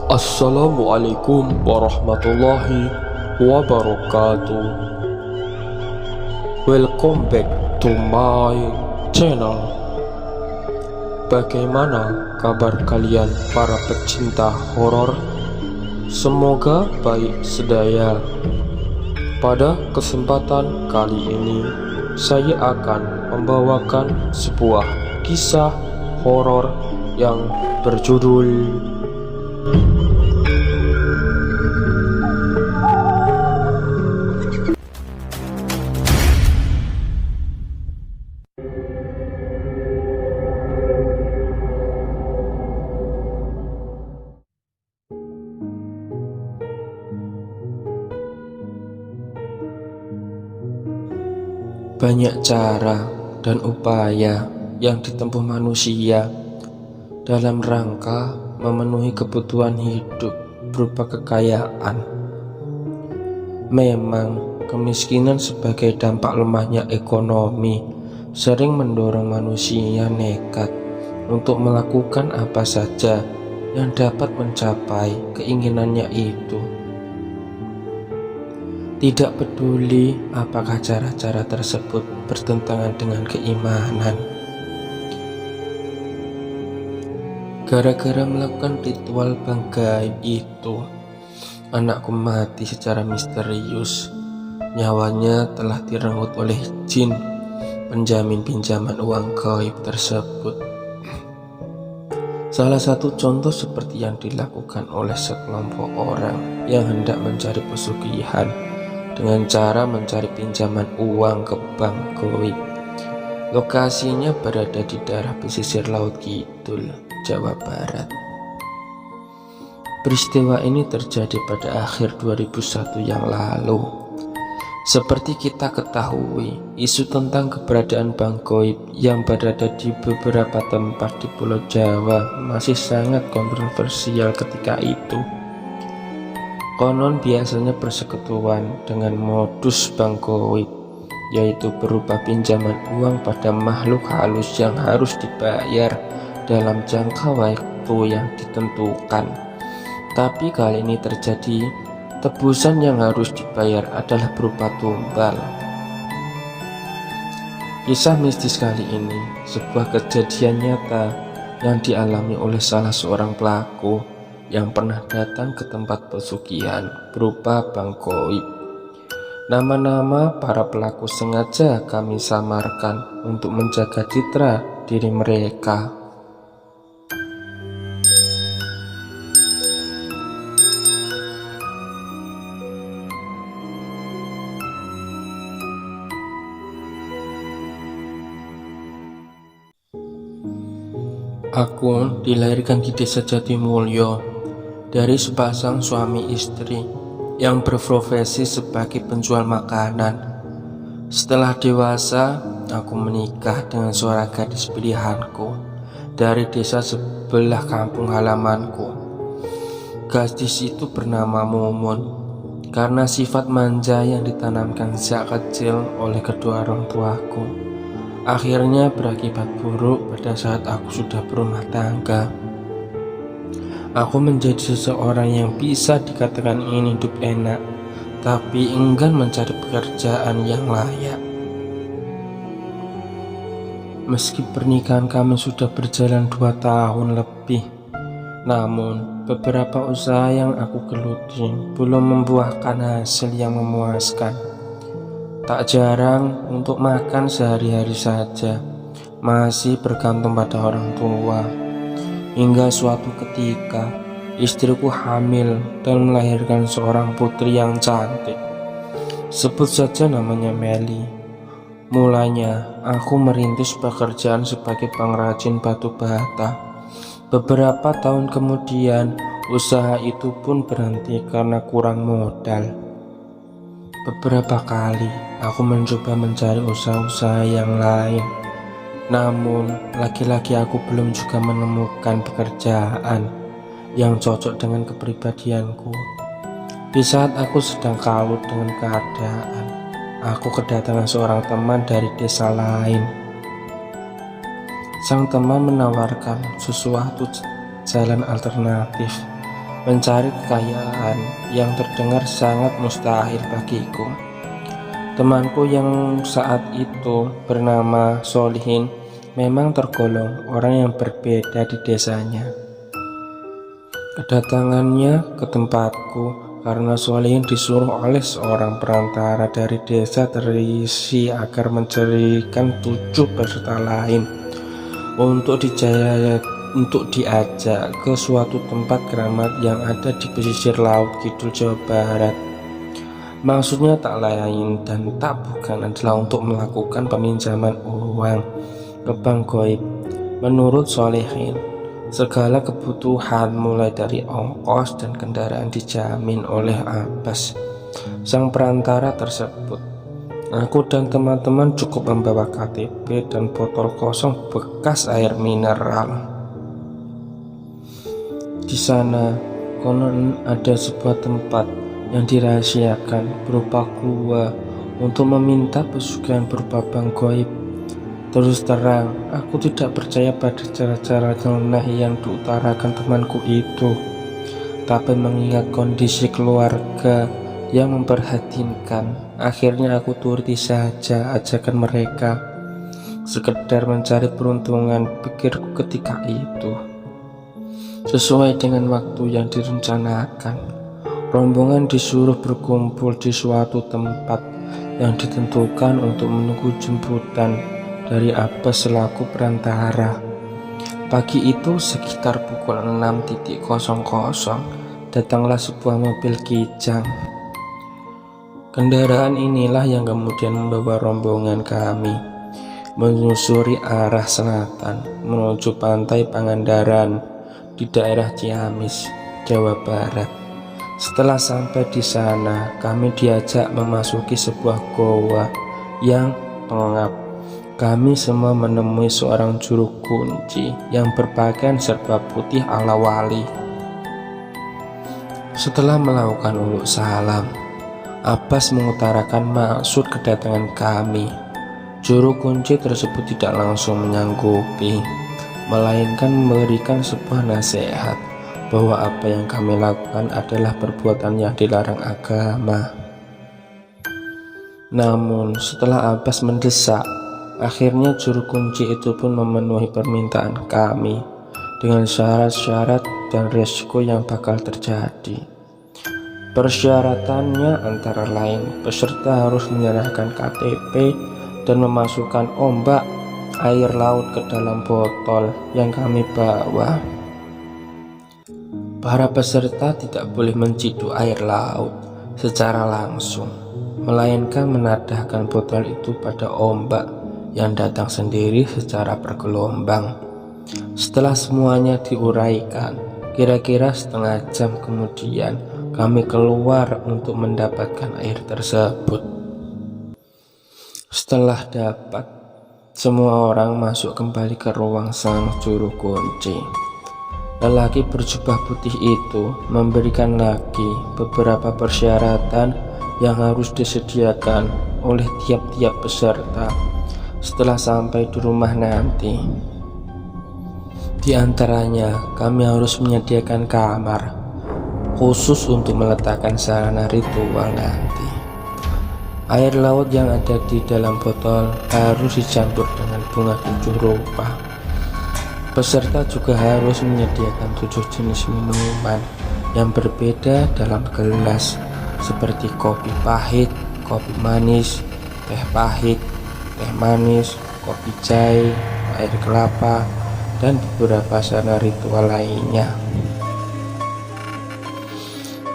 Assalamualaikum warahmatullahi wabarakatuh. Welcome back to my channel. Bagaimana kabar kalian para pecinta horor? Semoga baik sedaya. Pada kesempatan kali ini saya akan membawakan sebuah kisah horor yang berjudul Banyak cara dan upaya yang ditempuh manusia dalam rangka memenuhi kebutuhan hidup berupa kekayaan. Memang kemiskinan sebagai dampak lemahnya ekonomi sering mendorong manusia nekat untuk melakukan apa saja yang dapat mencapai keinginannya itu. Tidak peduli apakah cara-cara tersebut bertentangan dengan keimanan. Gara-gara melakukan ritual bank gaib itu, anakku mati secara misterius. Nyawanya telah direnggut oleh jin penjamin pinjaman uang gaib tersebut. Salah satu contoh seperti yang dilakukan oleh sekelompok orang yang hendak mencari pesugihan dengan cara mencari pinjaman uang ke bank gaib. Lokasinya berada di daerah pesisir Laut Kidul, Jawa Barat. Peristiwa ini terjadi pada akhir 2001 yang lalu. Seperti kita ketahui, isu tentang keberadaan bank gaib yang berada di beberapa tempat di Pulau Jawa masih sangat kontroversial ketika itu. Konon biasanya persekutuan dengan modus bank gaib, yaitu berupa pinjaman uang pada makhluk halus yang harus dibayar dalam jangka waktu yang ditentukan. Tapi kali ini terjadi, tebusan yang harus dibayar adalah berupa tumbal. Kisah mistis kali ini sebuah kejadian nyata yang dialami oleh salah seorang pelaku yang pernah datang ke tempat pesugihan berupa bank gaib. Nama-nama para pelaku sengaja kami samarkan untuk menjaga citra diri mereka. Aku dilahirkan di desa Jatimulyo dari sepasang suami istri yang berprofesi sebagai penjual makanan. Setelah dewasa, aku menikah dengan seorang gadis pilihanku dari desa sebelah kampung halamanku. Gadis itu bernama Mumun karena sifat manja yang ditanamkan sejak kecil oleh kedua orang tuaku. Akhirnya berakibat buruk pada saat aku sudah berumah tangga. Aku menjadi seseorang yang bisa dikatakan ingin hidup enak, tapi enggan mencari pekerjaan yang layak. Meski pernikahan kami sudah berjalan 2 tahun lebih, namun beberapa usaha yang aku geluti belum membuahkan hasil yang memuaskan. Tak jarang untuk makan sehari-hari saja masih bergantung pada orang tua. Hingga suatu ketika istriku hamil dan melahirkan seorang putri yang cantik. Sebut saja namanya Meli. Mulanya aku merintis pekerjaan sebagai pengrajin batu bata. Beberapa tahun kemudian usaha itu pun berhenti karena kurang modal. Beberapa kali aku mencoba mencari usaha-usaha yang lain, namun lagi-lagi aku belum juga menemukan pekerjaan yang cocok dengan kepribadianku. Di saat aku sedang kalut dengan keadaan, aku kedatangan seorang teman dari desa lain. Sang teman menawarkan sesuatu jalan alternatif mencari kekayaan yang terdengar sangat mustahil bagiku. Temanku yang saat itu bernama Solihin memang tergolong orang yang berbeda di desanya. Kedatangannya ke tempatku karena Solihin disuruh oleh seorang perantara dari desa terisi agar mencarikan 7 peserta lain untuk diajak ke suatu tempat keramat yang ada di pesisir laut kidul Jawa Barat. Maksudnya tak lain dan tak bukan adalah untuk melakukan peminjaman uang ke bank goib. Menurut Solihin, segala kebutuhan mulai dari ongkos dan kendaraan dijamin oleh Abbas, sang perantara tersebut. Aku dan teman-teman cukup membawa KTP dan botol kosong bekas air mineral. Di sana konon ada sebuah tempat yang dirahasiakan berupa gua untuk meminta pesugihan berupa bank goib. Terus terang, aku tidak percaya pada cara-cara nyeleneh yang diutarakan temanku itu. Tapi mengingat kondisi keluarga yang memprihatinkan, akhirnya aku turuti saja ajakan mereka. Sekedar mencari peruntungan, pikirku ketika itu. Sesuai dengan waktu yang direncanakan, rombongan disuruh berkumpul di suatu tempat yang ditentukan untuk menunggu jemputan dari Abbas selaku perantara. Pagi itu sekitar pukul 6.00 datanglah sebuah mobil kijang. Kendaraan inilah yang kemudian membawa rombongan kami menyusuri arah selatan menuju pantai Pangandaran di daerah Ciamis, Jawa Barat. Setelah sampai di sana, kami diajak memasuki sebuah goa yang pengap. Kami semua menemui seorang juru kunci yang berpakaian serba putih ala wali. Setelah melakukan uluk salam, Abbas mengutarakan maksud kedatangan kami. Juru kunci tersebut tidak langsung menyanggupi, melainkan memberikan sebuah nasihat bahwa apa yang kami lakukan adalah perbuatan yang dilarang agama. Namun setelah Abbas mendesak, akhirnya juru kunci itu pun memenuhi permintaan kami dengan syarat-syarat dan resiko yang bakal terjadi. Persyaratannya antara lain peserta harus menyerahkan KTP dan memasukkan ombak air laut ke dalam botol yang kami bawa. Para peserta tidak boleh menciduk air laut secara langsung, melainkan menadahkan botol itu pada ombak yang datang sendiri secara bergelombang. Setelah semuanya diuraikan, kira-kira setengah jam kemudian kami keluar untuk mendapatkan air tersebut. Setelah dapat, semua orang masuk kembali ke ruang sang juru kunci. Lelaki berjubah putih itu memberikan lagi beberapa persyaratan yang harus disediakan oleh tiap-tiap peserta setelah sampai di rumah nanti. Di antaranya, kami harus menyediakan kamar khusus untuk meletakkan sarana ritual nanti. Air laut yang ada di dalam botol harus dicampur dengan bunga 7 rupa. Peserta juga harus menyediakan 7 jenis minuman yang berbeda dalam gelas, seperti kopi pahit, kopi manis, teh pahit, teh manis, kopi jahe, air kelapa, dan beberapa sarana ritual lainnya.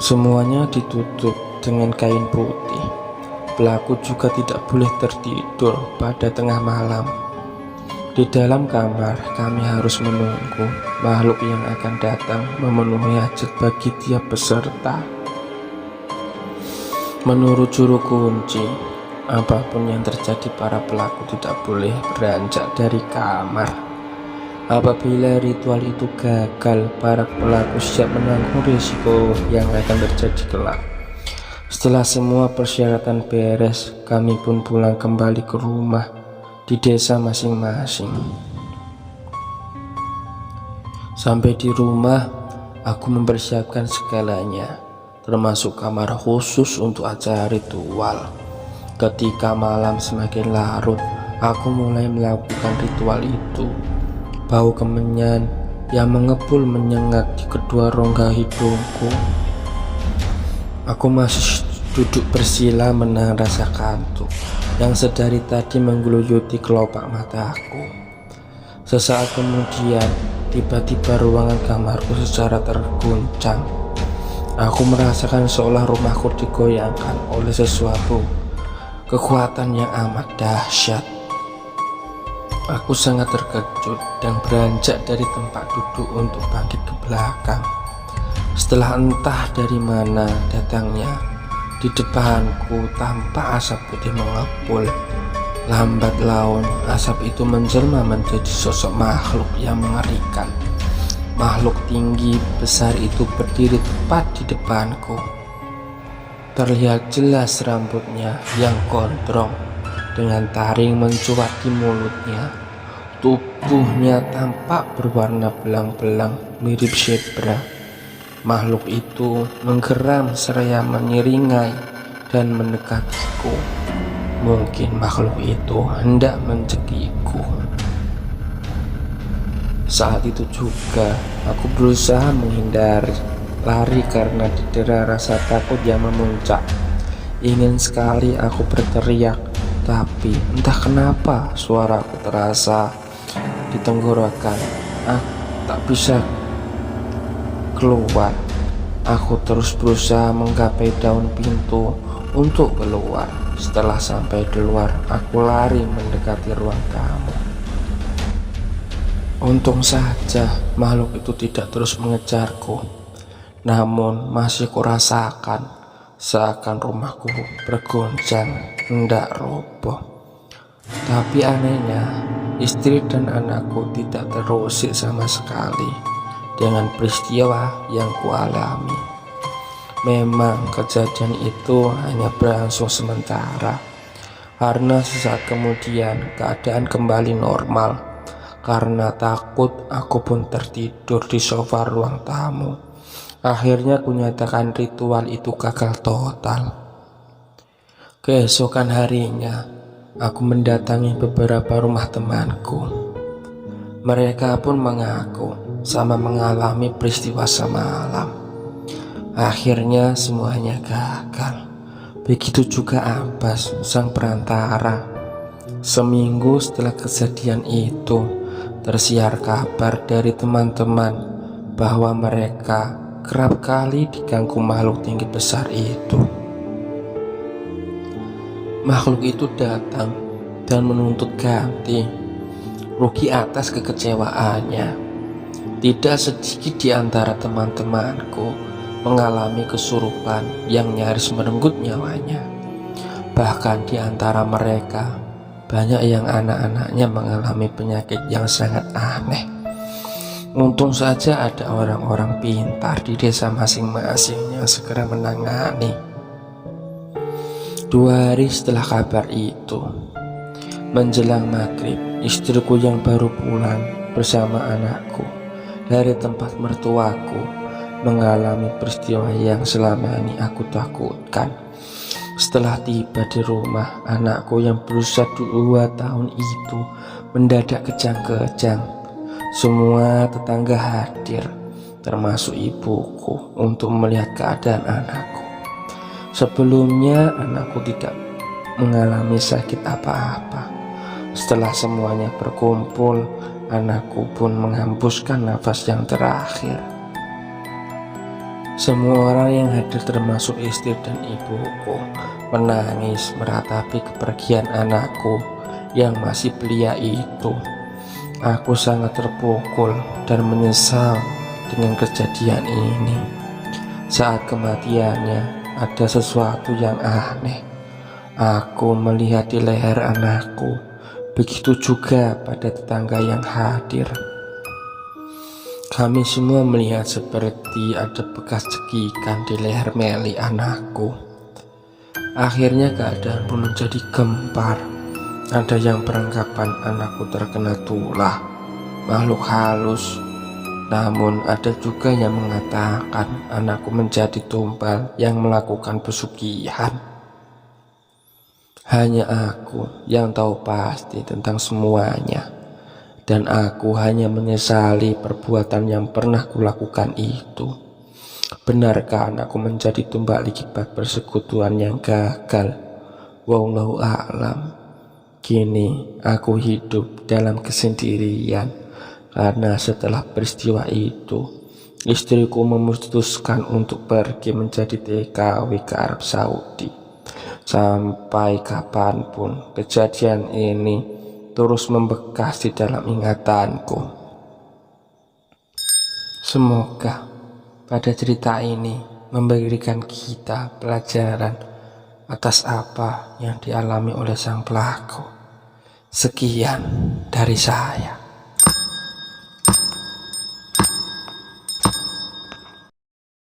Semuanya ditutup dengan kain putih. Pelaku juga tidak boleh tertidur pada tengah malam. Di dalam kamar, kami harus menunggu makhluk yang akan datang memenuhi hajat bagi tiap peserta. Menurut juru kunci, apapun yang terjadi, para pelaku tidak boleh beranjak dari kamar. Apabila ritual itu gagal, para pelaku siap menanggung risiko yang akan terjadi kelak. Setelah semua persyaratan beres, kami pun pulang kembali ke rumah di desa masing-masing. Sampai di rumah, aku mempersiapkan segalanya, termasuk kamar khusus untuk acara ritual. Ketika malam semakin larut, aku mulai melakukan ritual itu. Bau kemenyan yang mengepul menyengat di kedua rongga hidungku. Aku masih duduk bersila menahan rasa kantuk yang sedari tadi menggeluyuti kelopak mataku. Sesaat kemudian, tiba-tiba ruangan kamarku secara terguncang. Aku merasakan seolah rumahku digoyangkan oleh sesuatu kekuatan yang amat dahsyat. Aku sangat terkejut dan beranjak dari tempat duduk untuk bangkit ke belakang. Setelah entah dari mana datangnya, di depanku tampak asap putih mengepul. Lambat laun, asap itu menjelma menjadi sosok makhluk yang mengerikan. Makhluk tinggi besar itu berdiri tepat di depanku. Terlihat jelas rambutnya yang gondrong dengan taring mencuat di mulutnya. Tubuhnya tampak berwarna belang-belang mirip zebra. Makhluk itu menggeram seraya menyiringai dan mendekatiku. Mungkin makhluk itu hendak mencekiku. Saat itu juga aku berusaha menghindari, lari karena didera rasa takut yang memuncak. Ingin sekali aku berteriak, tapi entah kenapa suaraku terasa di tenggorokan. Aku tak bisa keluar. Aku terus berusaha menggapai daun pintu untuk keluar. Setelah sampai di luar, aku lari mendekati ruang tamu. Untung saja makhluk itu tidak terus mengejarku. Namun masih kurasakan seakan rumahku bergoncang hendak roboh. Tapi anehnya, istri dan anakku tidak terusik sama sekali dengan peristiwa yang kualami. Memang kejadian itu hanya berlangsung sementara, karena sesaat kemudian keadaan kembali normal. Karena takut, aku pun tertidur di sofa ruang tamu. Akhirnya kunyatakan ritual itu gagal total. Keesokan harinya, aku mendatangi beberapa rumah temanku. Mereka pun mengaku sama mengalami peristiwa semalam. Akhirnya semuanya gagal. Begitu juga Abbas, sang perantara. Seminggu setelah kejadian itu, tersiar kabar dari teman-teman bahwa mereka kerap kali diganggu makhluk tinggi besar itu. Makhluk itu datang dan menuntut ganti rugi atas kekecewaannya. Tidak sedikit di antara teman-temanku mengalami kesurupan yang nyaris merenggut nyawanya. Bahkan di antara mereka banyak yang anak-anaknya mengalami penyakit yang sangat aneh. Untung saja ada orang-orang pintar di desa masing-masing yang segera menangani. 2 hari setelah kabar itu, menjelang maghrib, istriku yang baru pulang bersama anakku dari tempat mertuaku mengalami peristiwa yang selama ini aku takutkan. Setelah tiba di rumah, anakku yang berusia 2 tahun itu mendadak kejang-kejang. Semua tetangga hadir, termasuk ibuku, untuk melihat keadaan anakku. Sebelumnya anakku tidak mengalami sakit apa-apa. Setelah semuanya berkumpul, anakku pun menghembuskan nafas yang terakhir. Semua orang yang hadir termasuk istri dan ibuku menangis meratapi kepergian anakku yang masih belia itu. Aku sangat terpukul dan menyesal dengan kejadian ini. Saat kematiannya ada sesuatu yang aneh. Aku melihat di leher anakku, begitu juga pada tetangga yang hadir. Kami semua melihat seperti ada bekas cekikan di leher Meli anakku. Akhirnya keadaan pun menjadi gempar. Ada yang beranggapan anakku terkena tulah, makhluk halus. Namun ada juga yang mengatakan anakku menjadi tumbal yang melakukan pesugihan. Hanya aku yang tahu pasti tentang semuanya. Dan aku hanya menyesali perbuatan yang pernah kulakukan itu. Benarkah anakku menjadi tumbal akibat persekutuan yang gagal? Wallahu a'lam. Kini aku hidup dalam kesendirian karena setelah peristiwa itu istriku memutuskan untuk pergi menjadi TKW ke Arab Saudi. Sampai kapanpun kejadian ini terus membekas di dalam ingatanku. Semoga pada cerita ini memberikan kita pelajaran atas apa yang dialami oleh sang pelaku. Sekian dari saya.